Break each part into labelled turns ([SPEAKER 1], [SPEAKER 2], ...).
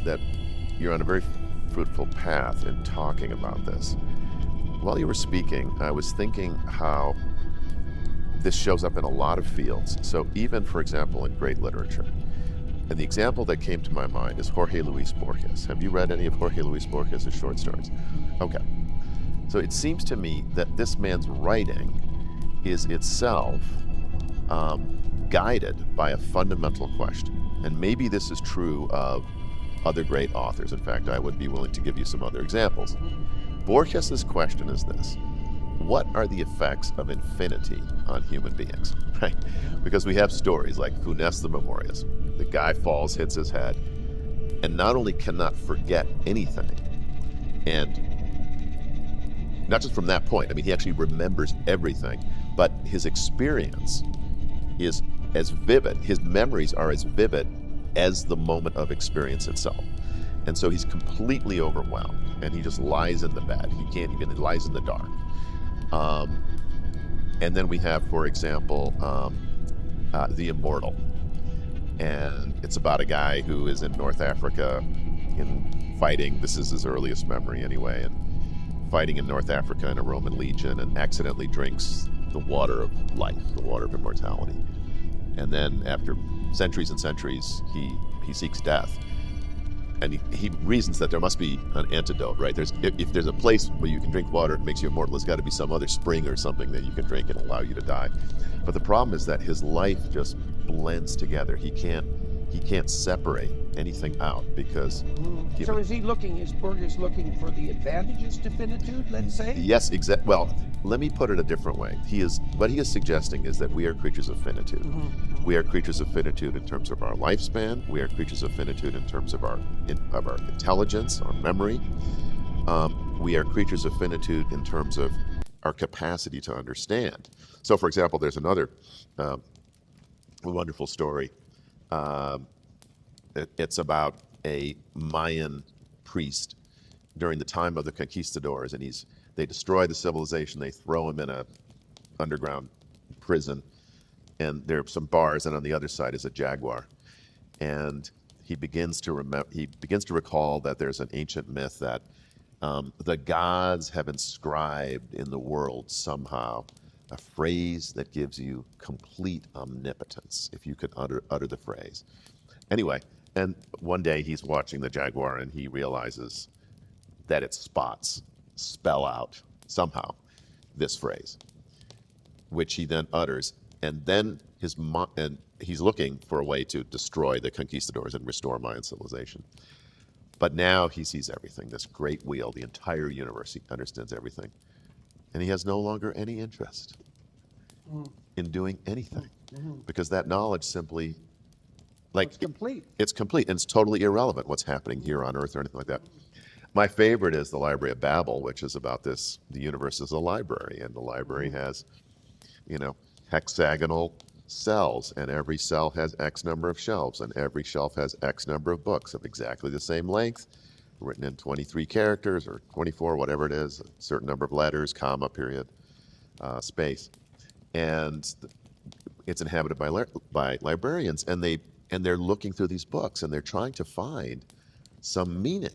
[SPEAKER 1] that you're on a very fruitful path in talking about this. While you were speaking, I was thinking how this shows up in a lot of fields. So even, for example, in great literature. And the example that came to my mind is Jorge Luis Borges. Have you read any of Jorge Luis Borges' short stories? Okay. So it seems to me that this man's writing is itself guided by a fundamental question. And maybe this is true of other great authors. In fact, I would be willing to give you some other examples. Borges' question is this: what are the effects of infinity on human beings? Right? Because we have stories like Funes the Memorious. The guy falls, hits his head, and not only cannot forget anything, and not just from that point, I mean, he actually remembers everything, but his experience is as vivid, his memories are as vivid as the moment of experience itself. And so he's completely overwhelmed, and he just lies in the bed. He lies in the dark. And then we have, for example, the Immortal. And it's about a guy who is in North Africa in fighting, this is his earliest memory anyway, and fighting in North Africa in a Roman legion, and accidentally drinks the water of life, the water of immortality. And then after centuries and centuries, he seeks death. And he reasons that there must be an antidote, right? If there's a place where you can drink water and makes you immortal, there's got to be some other spring or something that you can drink and allow you to die. But the problem is that his life just blends together. He can't separate anything out because...
[SPEAKER 2] So is Borges looking for the advantages to finitude, let's say?
[SPEAKER 1] Yes, exactly. Well, let me put it a different way. What he is suggesting is that we are creatures of finitude. We are creatures of finitude in terms of our lifespan. We are creatures of finitude in terms of our intelligence, our memory. We are creatures of finitude in terms of our capacity to understand. So, for example, there's another wonderful story. It's about a Mayan priest during the time of the conquistadors, and they destroy the civilization. They throw him in a underground prison, and there are some bars, and on the other side is a jaguar. And he begins to recall that there's an ancient myth that the gods have inscribed in the world somehow a phrase that gives you complete omnipotence if you could utter the phrase. Anyway, and one day he's watching the jaguar and he realizes that its spots spell out somehow this phrase, which he then utters, and then he's looking for a way to destroy the conquistadors and restore Mayan civilization. But now he sees everything, this great wheel, the entire universe. He understands everything. And he has no longer any interest in doing anything because that knowledge simply,
[SPEAKER 2] it's complete.
[SPEAKER 1] It's complete, and it's totally irrelevant what's happening here on Earth or anything like that. My favorite is the Library of Babel, which is about this. The universe is a library, and the library has, hexagonal cells, and every cell has X number of shelves, and every shelf has X number of books of exactly the same length, written in 23 characters or 24, whatever it is, a certain number of letters, comma, period, space. And it's inhabited by librarians, and they're looking through these books, and they're trying to find some meaning.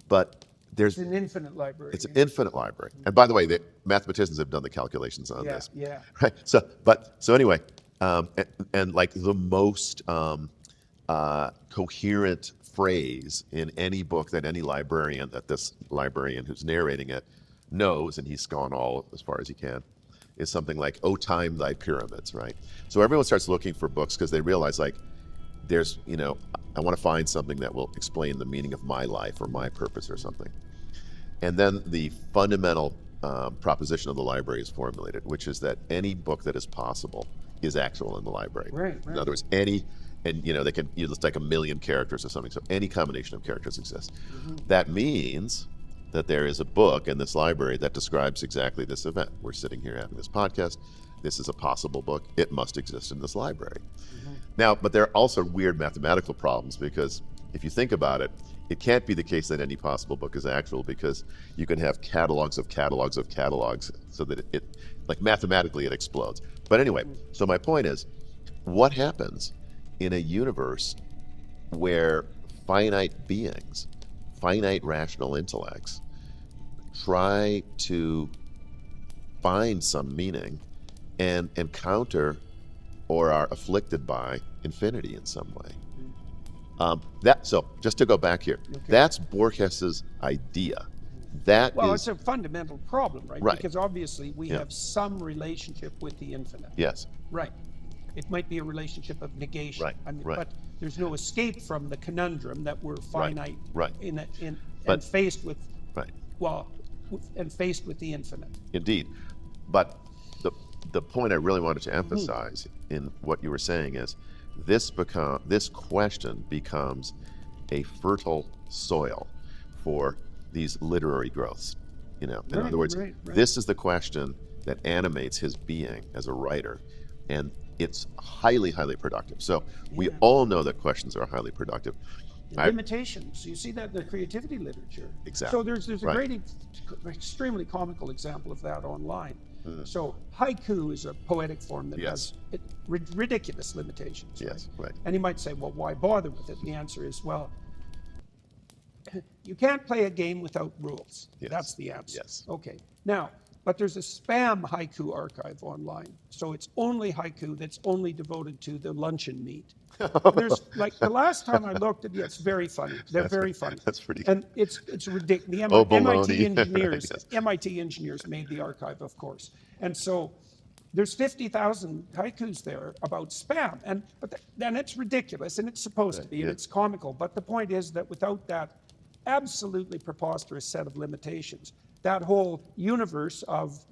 [SPEAKER 1] But
[SPEAKER 2] it's an infinite library.
[SPEAKER 1] It's an infinite library. And by the way, the mathematicians have done the calculations on this.
[SPEAKER 2] Yeah.
[SPEAKER 1] Right. So anyway, and like the most coherent phrase in any book that this librarian who's narrating it knows, and he's gone all as far as he can, is something like, "O time thy pyramids," right? So everyone starts looking for books because they realize, like, there's, I want to find something that will explain the meaning of my life or my purpose or something. And then the fundamental proposition of the library is formulated, which is that any book that is possible is actual in the library.
[SPEAKER 2] Right.
[SPEAKER 1] In other words, they can use like 1 million characters or something. So any combination of characters exists. That means that there is a book in this library that describes exactly this event. We're sitting here having this podcast. This is a possible book. It must exist in this library. Now, but there are also weird mathematical problems, because if you think about it, it can't be the case that any possible book is actual, because you can have catalogs of catalogs of catalogs, so that it like mathematically it explodes. But anyway, so my point is, what happens in a universe where finite beings, finite rational intellects, try to find some meaning and encounter or are afflicted by infinity in some way. So just to go back here, that's Borges's idea.
[SPEAKER 2] Well,
[SPEAKER 1] Is
[SPEAKER 2] it's a fundamental problem, right?
[SPEAKER 1] Right.
[SPEAKER 2] Because obviously we have some relationship with the infinite.
[SPEAKER 1] yes,
[SPEAKER 2] Right. It might be a relationship of negation.
[SPEAKER 1] Right,
[SPEAKER 2] I mean,
[SPEAKER 1] right.
[SPEAKER 2] But there's no escape from the conundrum that we're finite
[SPEAKER 1] right.
[SPEAKER 2] and
[SPEAKER 1] But-
[SPEAKER 2] faced with,
[SPEAKER 1] right,
[SPEAKER 2] and faced with the infinite.
[SPEAKER 1] indeed. But the point I really wanted to emphasize in what you were saying is this question becomes a fertile soil for these literary growths. In other words, this is the question that animates his being as a writer, and it's highly, highly productive. So we all know that questions are highly productive.
[SPEAKER 2] Limitations. You see that in the creativity literature.
[SPEAKER 1] Exactly.
[SPEAKER 2] So there's a great, extremely comical example of that online. So haiku is a poetic form that has ridiculous limitations.
[SPEAKER 1] Yes, right.
[SPEAKER 2] And you might say, well, why bother with it? And the answer is, well, you can't play a game without rules.
[SPEAKER 1] Yes.
[SPEAKER 2] That's the answer.
[SPEAKER 1] Yes.
[SPEAKER 2] Okay. Now, but there's a spam haiku archive online. So it's only haiku that's only devoted to the luncheon meat. There's like the last time I looked at it's very funny. They're very funny.
[SPEAKER 1] That's pretty good.
[SPEAKER 2] And it's ridiculous. The
[SPEAKER 1] baloney.
[SPEAKER 2] MIT engineers made the archive, of course. And so there's 50,000 haikus there about spam. But then it's ridiculous, and it's supposed to be, and it's comical. But the point is that without that absolutely preposterous set of limitations, that whole universe of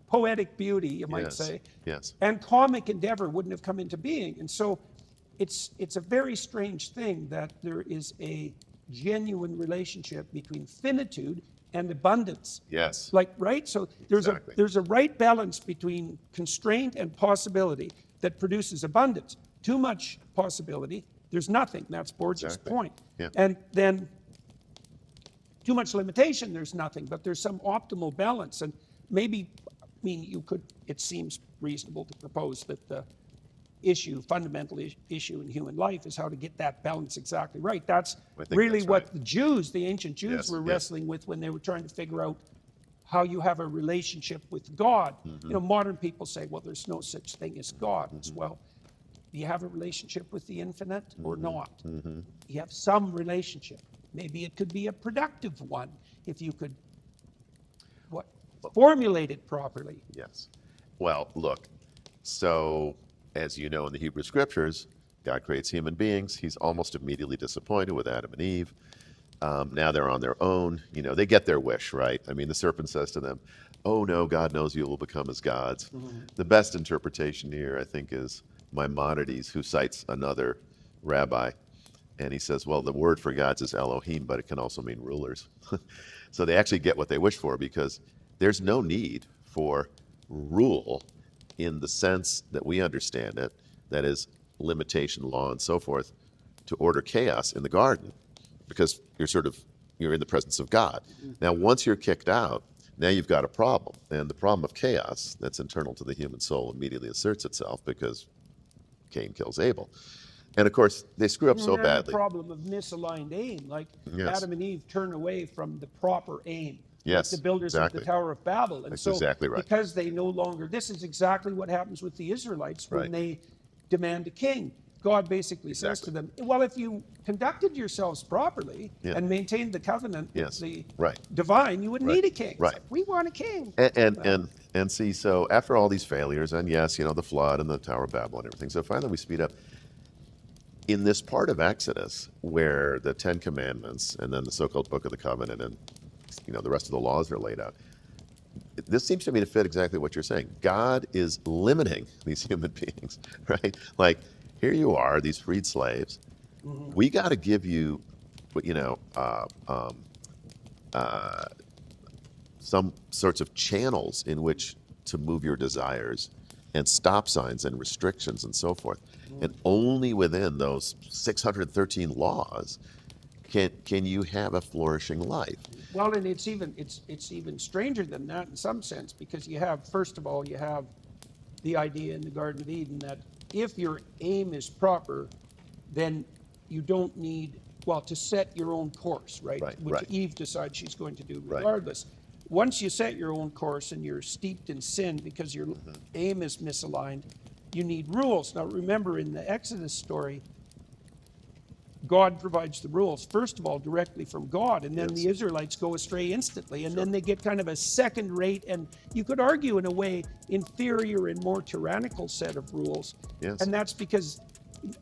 [SPEAKER 2] poetic beauty, you might say, and comic endeavor wouldn't have come into being. And so it's a very strange thing that there is a genuine relationship between finitude and abundance.
[SPEAKER 1] Yes.
[SPEAKER 2] Right? So there's a right balance between constraint and possibility that produces abundance. Too much possibility, there's nothing. That's Borges' point.
[SPEAKER 1] Yeah.
[SPEAKER 2] And then too much limitation, there's nothing. But there's some optimal balance. And maybe, it seems reasonable to propose that the fundamental issue in human life is how to get that balance exactly right. That's really what the ancient Jews were wrestling with when they were trying to figure out how you have a relationship with God. Modern people say, well, there's no such thing as God. Well, do you have a relationship with the infinite or not? You have some relationship. Maybe it could be a productive one if you could formulate it properly.
[SPEAKER 1] Yes. Well, look, so as you know in the Hebrew Scriptures, God creates human beings. He's almost immediately disappointed with Adam and Eve. Now they're on their own. They get their wish, right? I mean, the serpent says to them, oh no, God knows you will become as gods. The best interpretation here, I think, is Maimonides, who cites another rabbi. And he says, well, the word for gods is Elohim, but it can also mean rulers. So they actually get what they wish for, because there's no need for rule in the sense that we understand it, that is limitation, law, and so forth, to order chaos in the garden, because you're in the presence of God. Now, once you're kicked out, now you've got a problem. And the problem of chaos that's internal to the human soul immediately asserts itself because Cain kills Abel. And of course, they screw up so badly.
[SPEAKER 2] The problem of misaligned aim, like Adam and Eve turn away from the proper aim. Yes, like the builders of the Tower of Babel. And
[SPEAKER 1] that's exactly right.
[SPEAKER 2] Because they no longer, this is exactly what happens with the Israelites when they demand a king. God basically says to them, well, if you conducted yourselves properly and maintained the covenant with the divine, you wouldn't need a king.
[SPEAKER 1] Right.
[SPEAKER 2] Like, we want a king.
[SPEAKER 1] And see, so after all these failures, and yes, the flood and the Tower of Babel and everything, so finally we speed up. In this part of Exodus, where the Ten Commandments and then the so-called Book of the Covenant and the rest of the laws are laid out, this seems to me to fit exactly what you're saying. God is limiting these human beings, right? Like, here you are, these freed slaves. We got to give you, some sorts of channels in which to move your desires, and stop signs and restrictions and so forth. And only within those 613 laws can you have a flourishing life.
[SPEAKER 2] Well, and it's even stranger than that in some sense, because first of all, you have the idea in the Garden of Eden that if your aim is proper, then you don't need well, to set your own course, right?
[SPEAKER 1] Right,
[SPEAKER 2] Which
[SPEAKER 1] right.
[SPEAKER 2] Eve decides she's going to do
[SPEAKER 1] Right.
[SPEAKER 2] regardless. Once you set your own course and you're steeped in sin because your aim is misaligned, you need rules. Now remember, in the Exodus story, God provides the rules, first of all, directly from God, and then
[SPEAKER 1] Yes.
[SPEAKER 2] the Israelites go astray instantly, and then they get kind of a second-rate, and you could argue in a way, inferior and more tyrannical set of rules.
[SPEAKER 1] Yes.
[SPEAKER 2] And that's because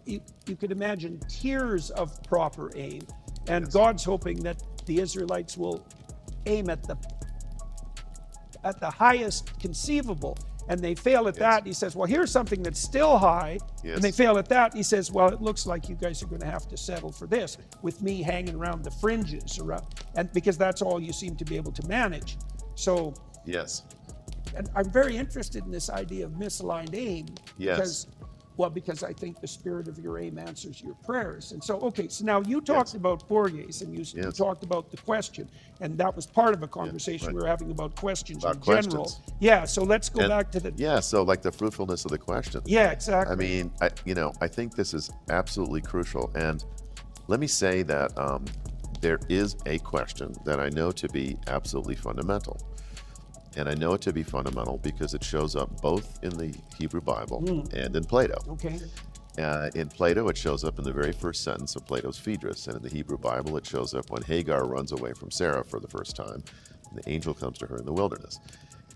[SPEAKER 2] you could imagine tiers of proper aim, and
[SPEAKER 1] Yes.
[SPEAKER 2] God's hoping that the Israelites will aim at the highest conceivable, and they fail at that. And he says, well, here's something that's still high.
[SPEAKER 1] Yes.
[SPEAKER 2] And they fail at that. And he says, well, it looks like you guys are going to have to settle for this with me hanging around the fringes, and because that's all you seem to be able to manage. So,
[SPEAKER 1] Yes.
[SPEAKER 2] and I'm very interested in this idea of misaligned aim.
[SPEAKER 1] Yes.
[SPEAKER 2] Because I think the spirit of your aim answers your prayers. And so, okay, so now you talked
[SPEAKER 1] Yes.
[SPEAKER 2] about Borges, and you
[SPEAKER 1] Yes.
[SPEAKER 2] talked about the question, and that was part of a conversation
[SPEAKER 1] right.
[SPEAKER 2] we were having about questions
[SPEAKER 1] About
[SPEAKER 2] in general.
[SPEAKER 1] questions.
[SPEAKER 2] Yeah, so let's go
[SPEAKER 1] And-
[SPEAKER 2] back to the...
[SPEAKER 1] Yeah, so like the fruitfulness of the question.
[SPEAKER 2] Yeah, exactly.
[SPEAKER 1] I mean, I think this is absolutely crucial. And let me say that there is a question that I know to be absolutely fundamental. And I know it to be fundamental because it shows up both in the Hebrew Bible and in Plato.
[SPEAKER 2] Okay.
[SPEAKER 1] In Plato, it shows up in the very first sentence of Plato's Phaedrus. And in the Hebrew Bible, it shows up when Hagar runs away from Sarah for the first time. And the angel comes to her in the wilderness.